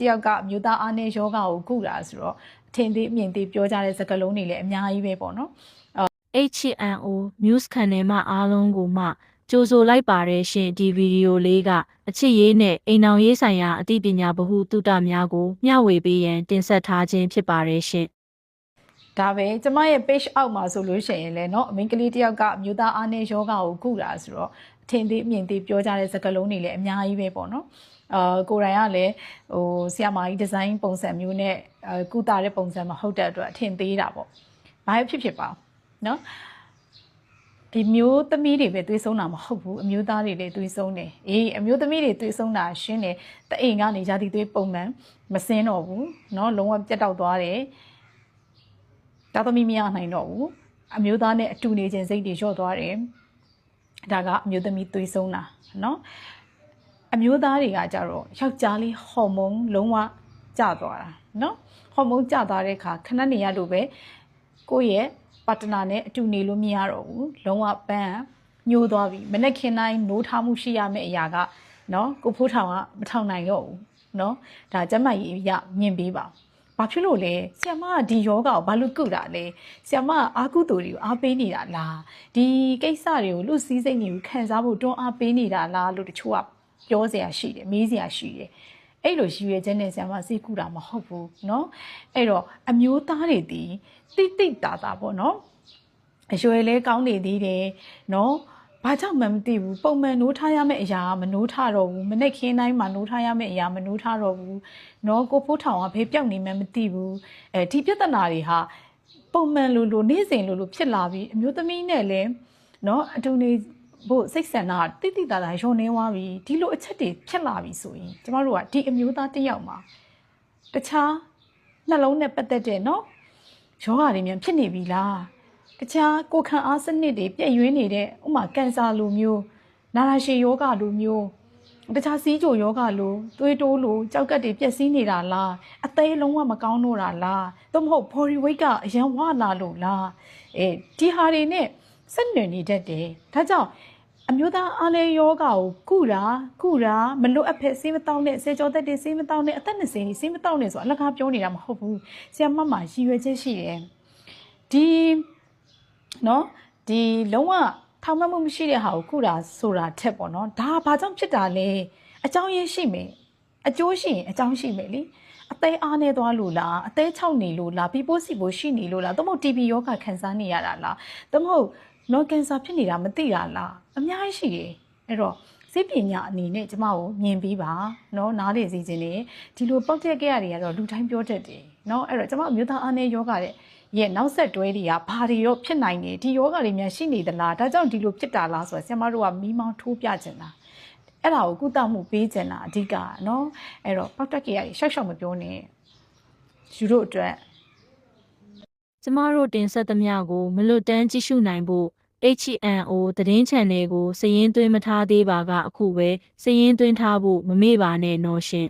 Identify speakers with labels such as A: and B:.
A: တယောက်ကအမျိုးသားအားနည်းယောဂကိုကုတာဆိုတော့အထင်သေးအမြင်သေးပြောကြတဲ့စကားလုံးတွေလည်းအများကြီးပဲပေါ့နော်
B: HNO News Channel မှာအားလုံးကိုမှကြိုဆိုလိုက်ပါတယ်ရှင်ဒီဗီဒီယိုလေးကအချစ်ရေးနဲ့အိမ်အောင်ရေးဆိုင်ရာအသိပညာဗဟုသုတများကိုမျှဝေပေးရန်တင်ဆက်ထားခြင်းဖြစ်ပါတယ်ရှင်
A: ဒါပဲကျမရဲ့ page အောက်မှာဆိုလို့ရှိရင်လည်းเนาะအမင်းကလေးတယောက်ကအမျိုးသားအားနည်းယောဂကိုကုတာဆိုတော့အထင်သေးအမြင်သေးပြောကြတဲ့စကားလုံးတွေလည်းအများကြီးပဲပေါ့နော်ကိုယ်တိုင်ကလည်းဟိုဆရာမကြီးဒီဇိုင်းပုံစံမျိုးနဲ့ကုတာတဲ့ပုံစံမဟုတ်တဲ့အတွက်အထင်သေးတာပေါ့ဘာဖြစ်ပါเนาะဒီမျိုးသမီးတွေပဲသွေးဆုံးတာမဟုတ်ဘူးအမျိုးသားတွေလည်းသွေးဆုံးတယ်အေးအမျိုးသမီးတွေသွေးဆုံးတာရှင်းတယ်တအိမ်ကနေဂျာတိသွေးပုံမှန်မစင်းတော့ဘူးเนาะလုံးဝပြတ်တောက်သွားတယ်ဒါသမီးမရနိုင်တော့ဘူးအမျိုးသားနဲ့အတူနေခြင်းစိတ်တွေလျော့သွားတယ်ဒါကအမျိုးသမီးသွေးဆုံးတာเนาะအမျိုးသားတွေကကြတော့ယောက်ျားလေးဟော်မုန်းလုံးဝကျသွားတာเนาะဟော်မုန်းကျသွားတဲ့အခါခဏနေရလို့ပဲကိုယ့်ရဲ့ပါတနာနဲ့အတူနေလို့မရတော့ဘူးလုံးဝပန်းညှိုးသွားပြီမနဲ့ခင်တိုင်းနိုးထားမှုရှိရမယ့်အရာကเนาะကိုဖိုးထောင်ကမထောင်နိုင်တော့ဘူးเนาะဒါကျမကြီးရမြင်ပေးပါဘာဖြစ်လို့လဲဆ iam မကဒီယောဂကိုဘာလို့ကုတာလဲဆ iam မကအာကုသိုလ်တွေကိုအားပေးနေတာလားဒီကိစ္စတွေကိုလူစည်းစိမ်တွေကိုခံစားဖို့တွန်းအားပေးနေတာလားလို့တချို့ကပြောစရာရှိတယ်မေးစရာရှိတယ်အဲ့လိုရည်ရွယ်ချက်နဲ့ဆ iam မစိတ်ကုတာမဟုတ်ဘူးเนาะအဲ့တော့အမျိုးသားတွေဒီတိတာပေါ့เนาะအရွယ်လဲကောင်းနေသေးတယ်เนาะဘာကြောင့်မှမသိဘူးပုံမှန်နိုးထားရမယ့်အရာမနိုးထတော့ဘူးမနဲ့ခင်းတိုင်းမှာနိုးထားရမယ့်အရာမနိုးထတော့ဘူးเนาะကိုဖိုးထောင်ကဘေးပြောက်နေမှမသိဘူးဒီပြဿနာတွေဟာပုံမှန်လိုနေ့စဉ်လိုဖြစ်လာပြီးအမျိုးသမီးနဲ့လည်းเนาะအတူနေဖို့စိတ်ဆန္ဒတိတာရုံနေသွားပြီဒီလိုအချက်တွေဖြစ်လာပြီဆိုရင်ကျမတို့ကဒီအမျိုးသားတစ်ယောက်မှာတခြားနှလုံးနဲ့ပတ်သက်တဲ့เนาะယောဂတွေမြန်ဖြစ်နေပြီလားတခြားကိုခံအားစနစ်တွေပြည့်ရွေးနေတဲ့ဥမာကန်ဆာလိုမျိုးနာတာရှည်ယောဂလိုမျိုးတခြားစီးချိုယောဂလိုသွေးတိုးလိုကြောက်ကက်တွေပြည့်စည်နေတာလားအသေးလုံးဝမကောင်းတော့တာလားသို့မဟုတ် body weight ကအရန်ဝလာလို့လားဒီဟာတွေနဲ့ဆက်နွယ်နေတတ်တယ်ဒါကြောင့်အမျိုးသားအားလည်းယောဂကိုကုတာမလွတ်အပ်ဖက်ဆေးမတောင်းနဲ့ဆေးကြောသက်တွေဆေးမတောင်းနဲ့အသက်20ဆေးမတောင်းနဲ့ဆိုအလကားပြောနေတာမဟုတ်ဘူးဆရာမမရည်ရွယ်ချက်ရှိတယ်ဒီเนาะဒီလုံးဝထောင်မှတ်မှုမရှိတဲ့ဟာကိုကုတာဆိုတာထက်ပေါ့เนาะဒါဘာကြောင့်ဖြစ်တာလဲအကြောင်းရင်းရှိမယ်အကျိုးရှိရင်အကြောင်းရှိမယ်လေအသေးအားနေသွားလို့လားအသေးချောက်နေလို့လားပြီးပိုးစီပိုးရှိနေလို့လားသို့မဟုတ် TB ယောဂခံစားနေရတာလားသို့မဟုတ်နော်ကင်ဆာဖြစ်နေတာမသိတာလားအများကြီးရှိတယ်အဲ့တော့စိတ်ပညာအနေနဲ့ကျမကိုမြင်ပြီးပါเนาะနားလေစီခြင်းနေဒီလိုပေါက်တက်ခဲ့ရတွေကတော့လူတိုင်းပြောတတ်တယ်เนาะအဲ့တော့ကျမအမျိုးသားအားနေယောဂတဲ့ရဲ့နောက်ဆက်တွဲတွေကဘာတွေရောဖြစ်နိုင်နေဒီယောဂတွေများရှိနေသလားဒါကြောင့်ဒီလိုဖြစ်တာလားဆိုတော့ဆရာမတို့ကမီးမောင်းထိုးပြချင်တာအဲ့ဒါကိုကုသမှုပေးချင်တာအဓိကเนาะအဲ့တော့ပေါက်တက်ခဲ့ရတွေရှောက်ရှောက်မပြောနဲ့ယူတို့အတွက်
B: ကျမတို့တင်ဆက်သမျှကိုမလွတ်တမ်းကြည့်ရှုနိုင်ဖို့ HNO သတင်း channel ကိုစည်ရင်းသွင်းမထားသေးပါကအခုပဲစည်ရင်းသွင်းထားဖို့မမေ့ပါနဲ့နော်ရှင်